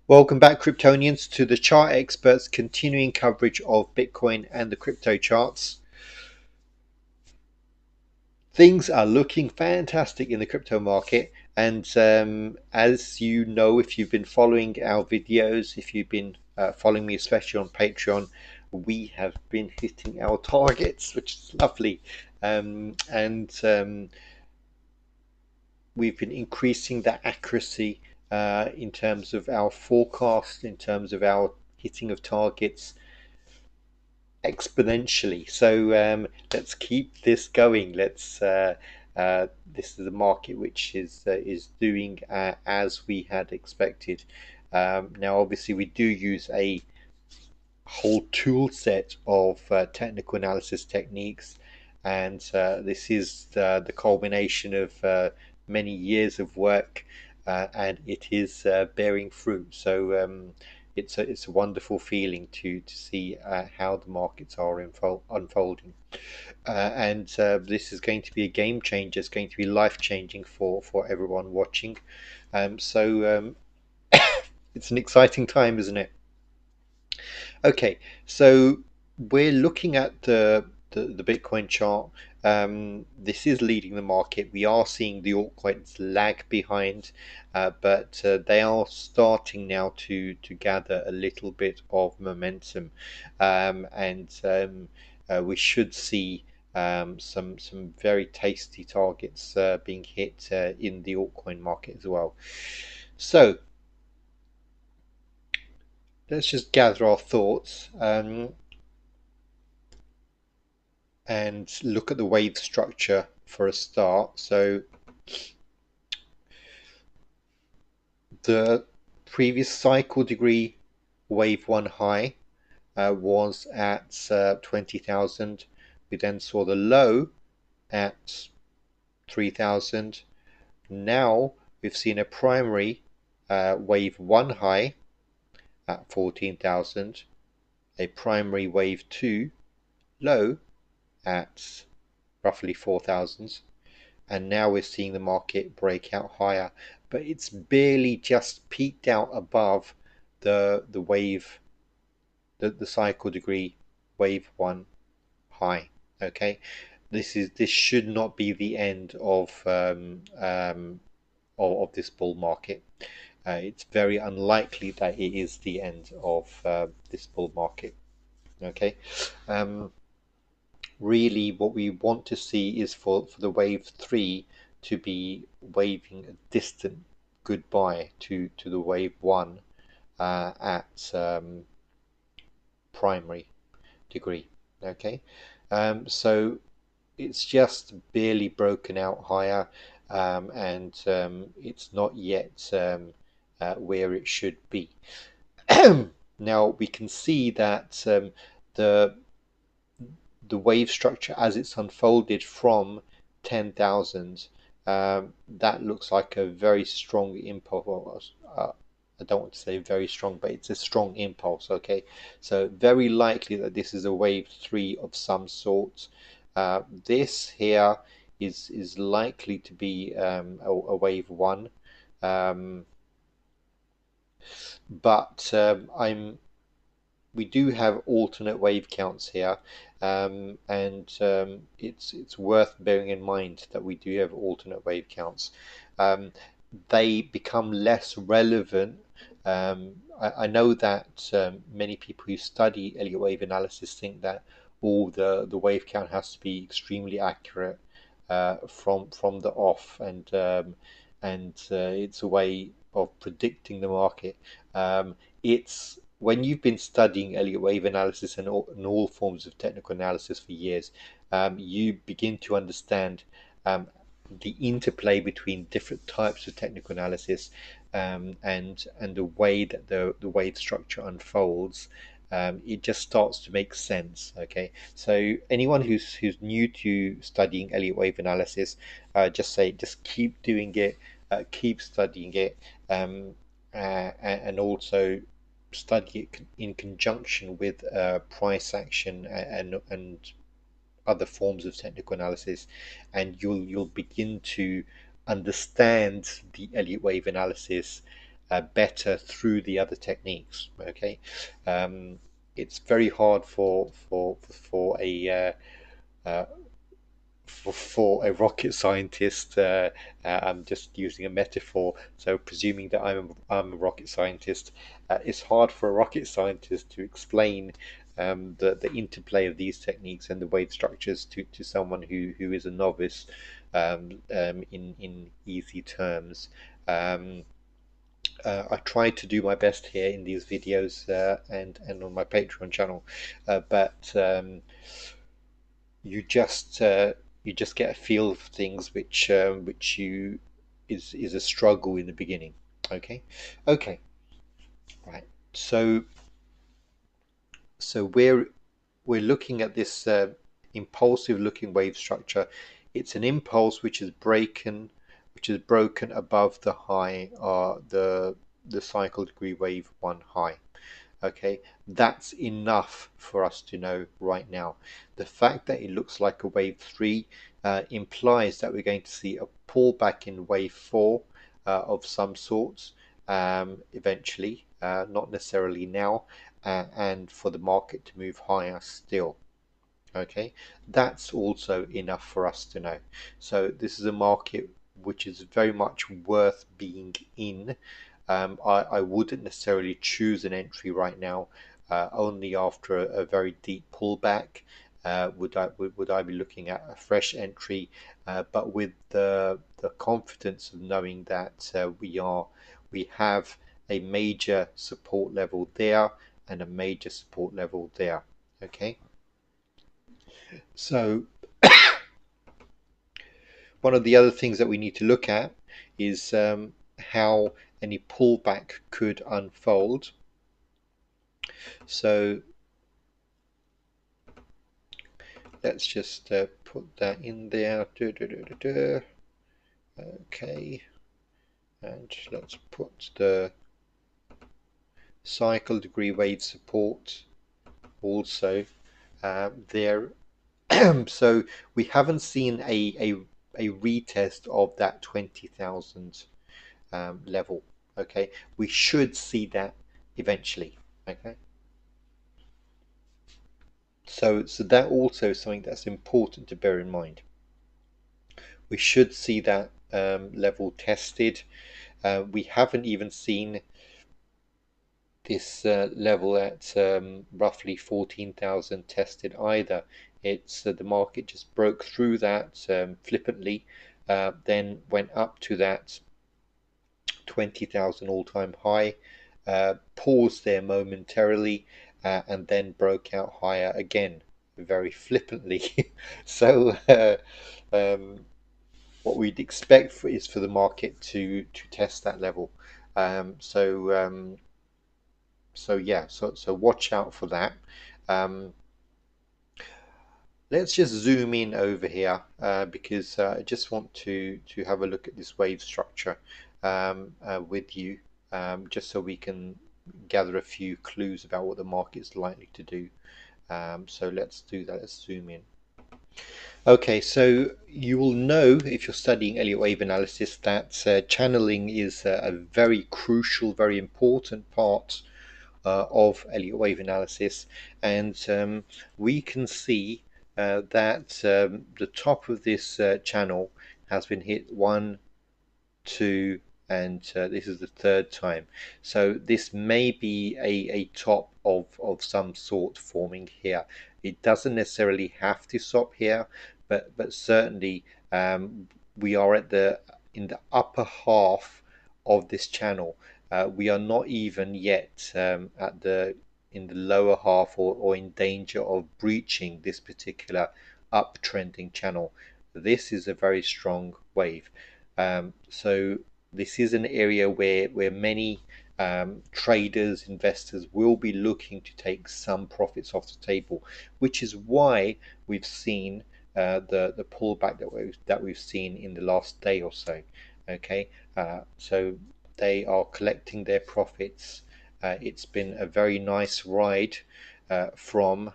Welcome back, Kryptonians, to the Chart Experts' continuing coverage of Bitcoin and the crypto charts. Things are looking fantastic in the crypto market, and as you know, if you've been following our videos, if you've been following me, especially on Patreon, we have been hitting our targets, which is lovely. And we've been increasing the accuracy in terms of our forecast, in terms of our hitting of targets exponentially. So let's keep this going. This is a market which is doing as we had expected. Now, obviously, we do use a whole tool set of technical analysis techniques, and this is the culmination of many years of work, and it is bearing fruit. So it's a wonderful feeling to see how the markets are unfolding, and this is going to be a game changer. It's going to be life changing for everyone watching. So it's an exciting time, isn't it? Okay, so we're looking at the Bitcoin chart. This is leading the market. We are seeing the altcoins lag behind, but they are starting now to gather a little bit of momentum, and we should see some very tasty targets being hit in the altcoin market as well. So let's just gather our thoughts. And look at the wave structure for a start. So the previous cycle degree wave one high was at 20,000. We then saw the low at 3,000. Now we've seen a primary wave one high at 14,000, a primary wave two low at roughly 4,000, and now we're seeing the market break out higher, but it's barely just peaked out above the wave, the cycle degree wave one high. Okay, this should not be the end of this bull market. It's very unlikely that it is the end of this bull market. Okay. Really what we want to see is for the wave three to be waving a distant goodbye to the wave one at primary degree. Okay, so it's just barely broken out higher, and it's not yet where it should be. Now we can see that the the wave structure as it's unfolded from 10,000, that looks like a very strong impulse. I don't want to say very strong, but it's a strong impulse. Okay, so very likely that this is a wave three of some sort. This here is likely to be a wave one, um, but I'm we do have alternate wave counts here, and it's worth bearing in mind that we do have alternate wave counts. Um, they become less relevant. I know that many people who study Elliott wave analysis think that all the wave count has to be extremely accurate from the off, and it's a way of predicting the market. It's when you've been studying Elliott wave analysis and all forms of technical analysis for years, you begin to understand the interplay between different types of technical analysis, and the way that the wave structure unfolds. It just starts to make sense. Okay, so anyone who's new to studying Elliott wave analysis, just keep doing it, keep studying it, and also study it in conjunction with price action and other forms of technical analysis, and you'll begin to understand the Elliott wave analysis better through the other techniques. Okay, it's very hard for a uh, for a rocket scientist. I'm just using a metaphor, so presuming that I'm a rocket scientist, it's hard for a rocket scientist to explain the interplay of these techniques and the wave structures to someone who is a novice, in easy terms. Um, I try to do my best here in these videos, and on my Patreon channel, but you just you just get a feel of things which you is a struggle in the beginning. Okay, okay, right. So we're looking at this impulsive looking wave structure. It's an impulse which is broken above the high, the cycle degree wave one high. Okay, that's enough for us to know right now. The fact that it looks like a wave 3 implies that we're going to see a pullback in wave 4 of some sorts, eventually, not necessarily now, and for the market to move higher still. Okay, that's also enough for us to know. So this is a market which is very much worth being in. I wouldn't necessarily choose an entry right now. Only after a very deep pullback would I be looking at a fresh entry, but with the confidence of knowing that we have a major support level there and a major support level there. Okay, so one of the other things that we need to look at is how any pullback could unfold. So let's just put that in there. Okay, and let's put the cycle degree wave support also there. So we haven't seen a retest of that 20,000 level. Okay, we should see that eventually. Okay, so that also is something that's important to bear in mind. We should see that level tested. We haven't even seen this level at roughly 14,000 tested either. It's the market just broke through that flippantly, then went up to that 20,000 all-time high, paused there momentarily, and then broke out higher again very flippantly. So what we'd expect is for the market to test that level. Um, so um, so yeah, so watch out for that. Um, let's just zoom in over here, because I just want to have a look at this wave structure with you, just so we can gather a few clues about what the market's likely to do. So let's do that. Let's zoom in. Okay, so you will know if you're studying Elliott wave analysis that channeling is a very crucial, very important part of Elliott wave analysis, and we can see that the top of this channel has been hit 1, 2, and this is the third time. So this may be a top of some sort forming here. It doesn't necessarily have to stop here, but certainly we are at the in the upper half of this channel. We are not even yet at the in the lower half, or in danger of breaching this particular uptrending channel. This is a very strong wave. So this is an area where many traders, investors will be looking to take some profits off the table, which is why we've seen the pullback that we've seen in the last day or so. Okay, so they are collecting their profits. It's been a very nice ride from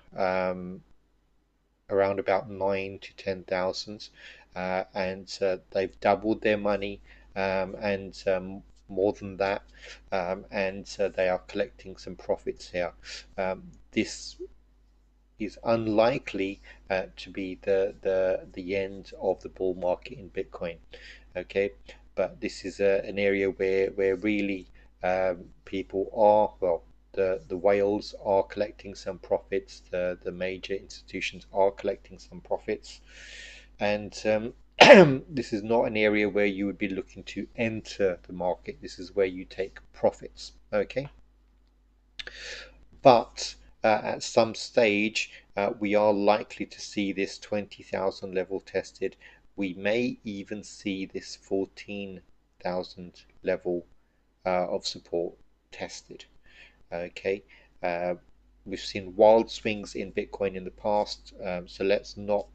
around about 9 to 10,000, and they've doubled their money, and more than that, and they are collecting some profits here. This is unlikely to be the end of the bull market in Bitcoin. Okay, but this is an area where really people are, well, the whales are collecting some profits. The major institutions are collecting some profits, and this is not an area where you would be looking to enter the market. This is where you take profits. Okay, but at some stage, we are likely to see this 20,000 level tested. We may even see this 14,000 level of support tested. Okay, uh, we've seen wild swings in Bitcoin in the past, so let's not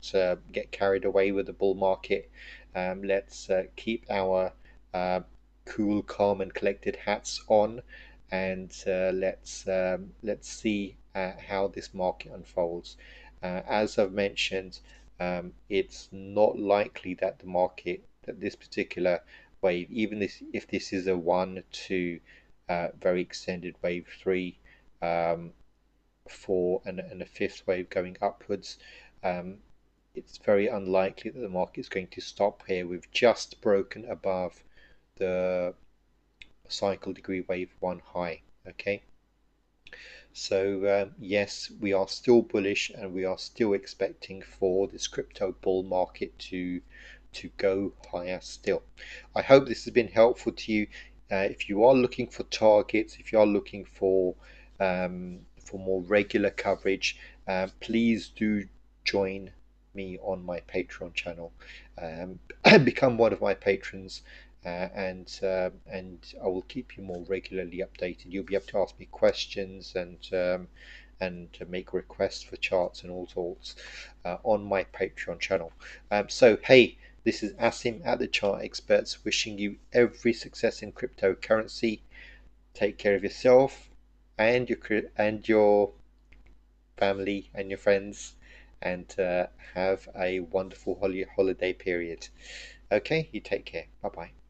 get carried away with the bull market. Let's keep our uh, cool, calm, and collected hats on, and let's see how this market unfolds. As I've mentioned, it's not likely that the market, that this particular wave, even if this is a 1, 2, very extended wave 3, 4, and a fifth wave going upwards, um, it's very unlikely that the market is going to stop here. We've just broken above the cycle degree wave 1 high. Okay, so yes, we are still bullish, and we are still expecting for this crypto bull market to go higher still. I hope this has been helpful to you. If you are looking for targets, if you are looking for more regular coverage, please do join me on my Patreon channel. Um, become one of my patrons, and I will keep you more regularly updated. You'll be able to ask me questions and to make requests for charts and all sorts on my Patreon channel. So hey, this is Asim at the Chart Experts, wishing you every success in cryptocurrency. Take care of yourself and your family and your friends, and have a wonderful holiday period. Okay, you take care. Bye bye.